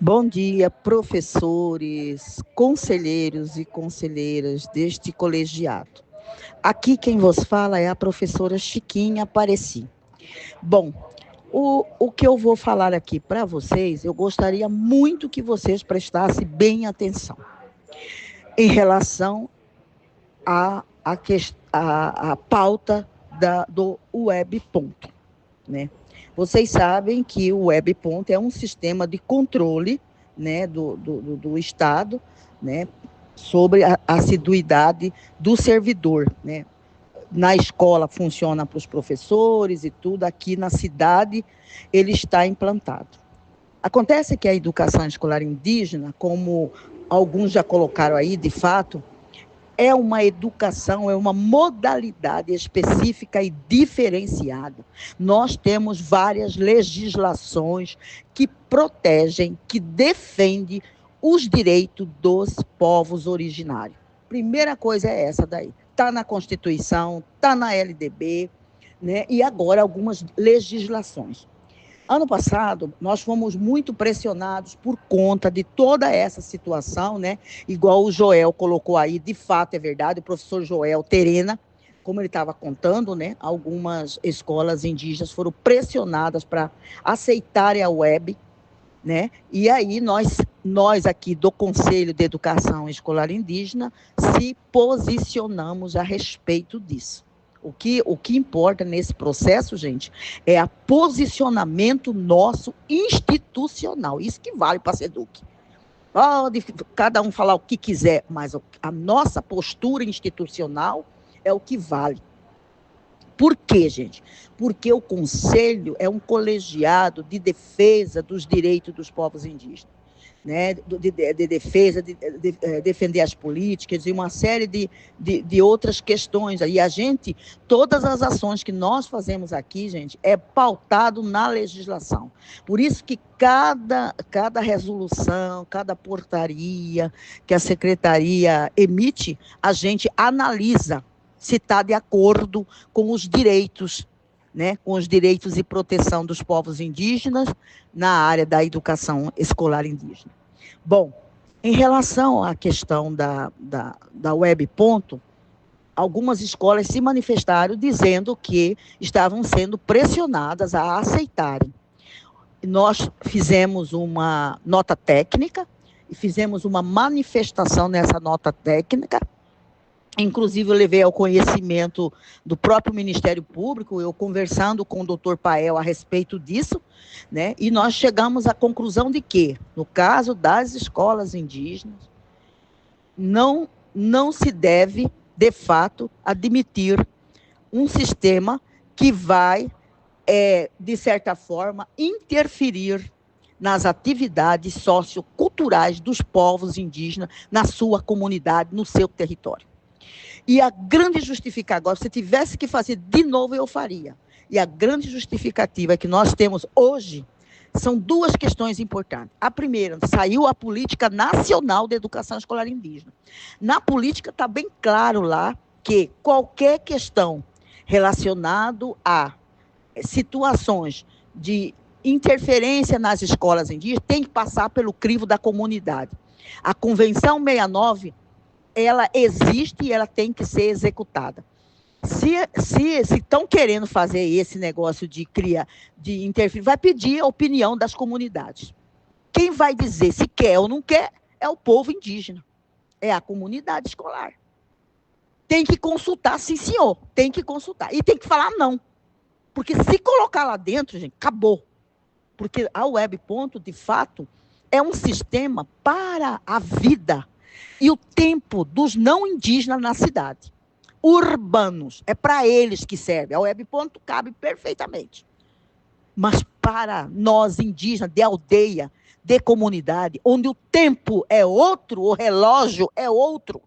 Bom dia, professores, conselheiros e conselheiras deste colegiado. Aqui quem vos fala é a professora Chiquinha Apareci. Bom, o que eu vou falar aqui para vocês, eu gostaria muito que vocês prestassem bem atenção em relação à pauta do Webponto, né? Vocês sabem que o Webponto é um sistema de controle, né, do Estado, né, sobre a assiduidade do servidor, né? Na escola funciona para os professores e tudo, aqui na cidade ele está implantado. Acontece que a educação escolar indígena, como alguns já colocaram aí, de fato, é uma educação, é uma modalidade específica e diferenciada. Nós temos várias legislações que protegem, que defendem os direitos dos povos originários. Primeira coisa é essa daí. Está na Constituição, está na LDB, né? E agora algumas legislações. Ano passado, nós fomos muito pressionados por conta de toda essa situação, né? Igual o Joel colocou aí, de fato é verdade, o professor Joel Terena, como ele estava contando, né? Algumas escolas indígenas foram pressionadas para aceitarem a web, né? E aí nós aqui do Conselho de Educação Escolar Indígena se posicionamos a respeito disso. O que importa nesse processo, gente, é o posicionamento nosso institucional. Isso que vale para a SEDUC. Pode cada um falar o que quiser, mas a nossa postura institucional é o que vale. Por quê, gente? Porque o Conselho é um colegiado de defesa dos direitos dos povos indígenas, né? de defesa, defender as políticas e uma série de outras questões. E a gente, todas as ações que nós fazemos aqui, gente, é pautado na legislação. Por isso que cada resolução, cada portaria que a secretaria emite, a gente analisa se está de acordo com os direitos, né, com os direitos e proteção dos povos indígenas na área da educação escolar indígena. Bom, em relação à questão da Webponto, algumas escolas se manifestaram dizendo que estavam sendo pressionadas a aceitarem. Nós fizemos uma nota técnica e fizemos uma manifestação nessa nota técnica. Inclusive, eu levei ao conhecimento do próprio Ministério Público, eu conversando com o doutor Pael a respeito disso, né? E nós chegamos à conclusão de que, no caso das escolas indígenas, não se deve, de fato, admitir um sistema que vai, de certa forma, interferir nas atividades socioculturais dos povos indígenas, na sua comunidade, no seu território. E a grande justificativa, agora, se tivesse que fazer de novo, eu faria. E a grande justificativa que nós temos hoje são duas questões importantes. A primeira, saiu a Política Nacional de Educação Escolar Indígena. Na política está bem claro lá que qualquer questão relacionada a situações de interferência nas escolas indígenas tem que passar pelo crivo da comunidade. A Convenção 69 ela existe e ela tem que ser executada. Se estão querendo fazer esse negócio de criar, de interferir, vai pedir a opinião das comunidades. Quem vai dizer se quer ou não quer é o povo indígena, é a comunidade escolar. Tem que consultar, sim, senhor, tem que consultar. E tem que falar não. Porque se colocar lá dentro, gente, acabou. Porque a Webponto, de fato, é um sistema para a vida e o tempo dos não indígenas na cidade. Urbanos, é para eles que serve. A Webponto cabe perfeitamente. Mas para nós indígenas, de aldeia, de comunidade, onde o tempo é outro, o relógio é outro,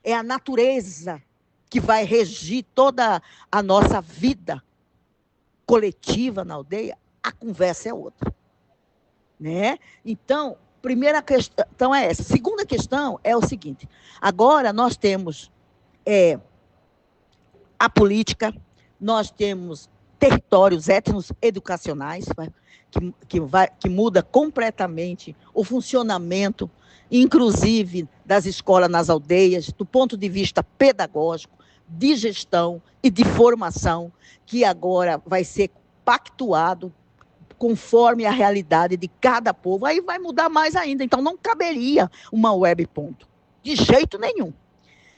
é a natureza que vai regir toda a nossa vida coletiva na aldeia, a conversa é outra. Né? Então, primeira questão é essa. Segunda questão é o seguinte: agora nós temos a política, nós temos territórios étnico-educacionais, que muda completamente o funcionamento, inclusive das escolas nas aldeias, do ponto de vista pedagógico, de gestão e de formação, que agora vai ser pactuado conforme a realidade de cada povo. Aí vai mudar mais ainda. Então, não caberia uma web ponto, de jeito nenhum.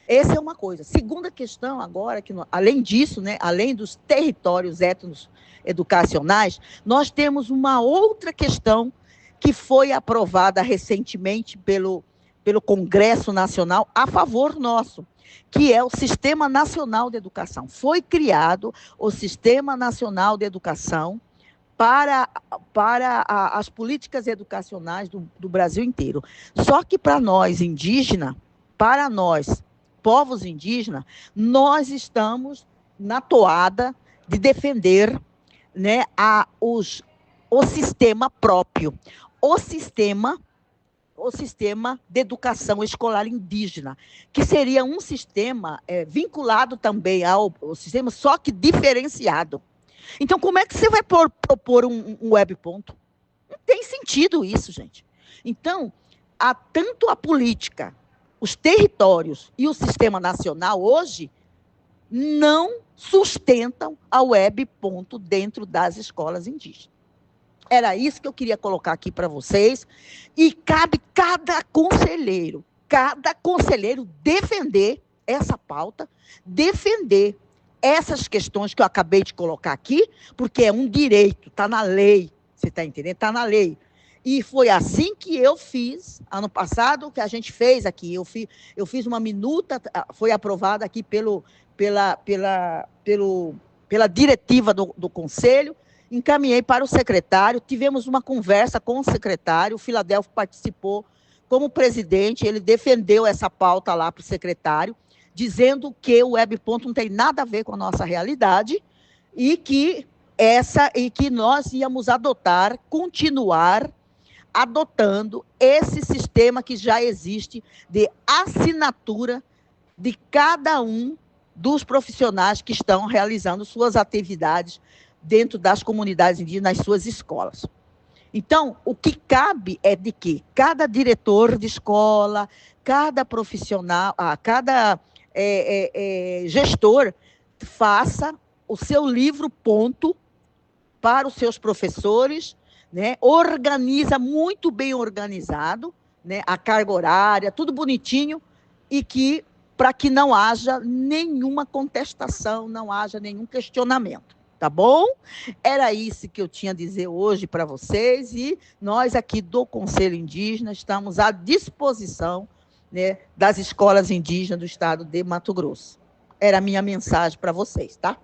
Essa é uma coisa. Segunda questão agora, que além disso, né, além dos territórios étnicos educacionais, nós temos uma outra questão que foi aprovada recentemente pelo Congresso Nacional a favor nosso, que é o Sistema Nacional de Educação. Foi criado o Sistema Nacional de Educação para as políticas educacionais do Brasil inteiro. Só que para nós, indígenas, para nós, povos indígenas, nós estamos na toada de defender, né, o sistema próprio, o sistema de educação escolar indígena, que seria um sistema vinculado também ao sistema, só que diferenciado. Então, como é que você vai propor um web ponto? Não tem sentido isso, gente. Então, tanto a política, os territórios e o sistema nacional hoje não sustentam a web ponto dentro das escolas indígenas. Era isso que eu queria colocar aqui para vocês. E cabe cada conselheiro defender essa pauta, defender essas questões que eu acabei de colocar aqui, porque é um direito, está na lei, você está entendendo? Está na lei. E foi assim que eu fiz, ano passado, que a gente fez aqui. Eu fiz uma minuta, foi aprovada aqui pela diretiva do Conselho, encaminhei para o secretário, tivemos uma conversa com o secretário, o Filadelfo participou como presidente, ele defendeu essa pauta lá para o secretário, dizendo que o web ponto não tem nada a ver com a nossa realidade e que nós íamos continuar adotando esse sistema que já existe de assinatura de cada um dos profissionais que estão realizando suas atividades dentro das comunidades indígenas, nas suas escolas. Então, o que cabe é de que cada diretor de escola, cada profissional, cada gestor faça o seu livro ponto para os seus professores, né? Organiza muito bem organizado, né? A carga horária, tudo bonitinho, e para que não haja nenhuma contestação, não haja nenhum questionamento. Tá bom? Era isso que eu tinha a dizer hoje para vocês, e nós aqui do Conselho Indígena estamos à disposição, né, das escolas indígenas do estado de Mato Grosso. Era a minha mensagem para vocês, tá?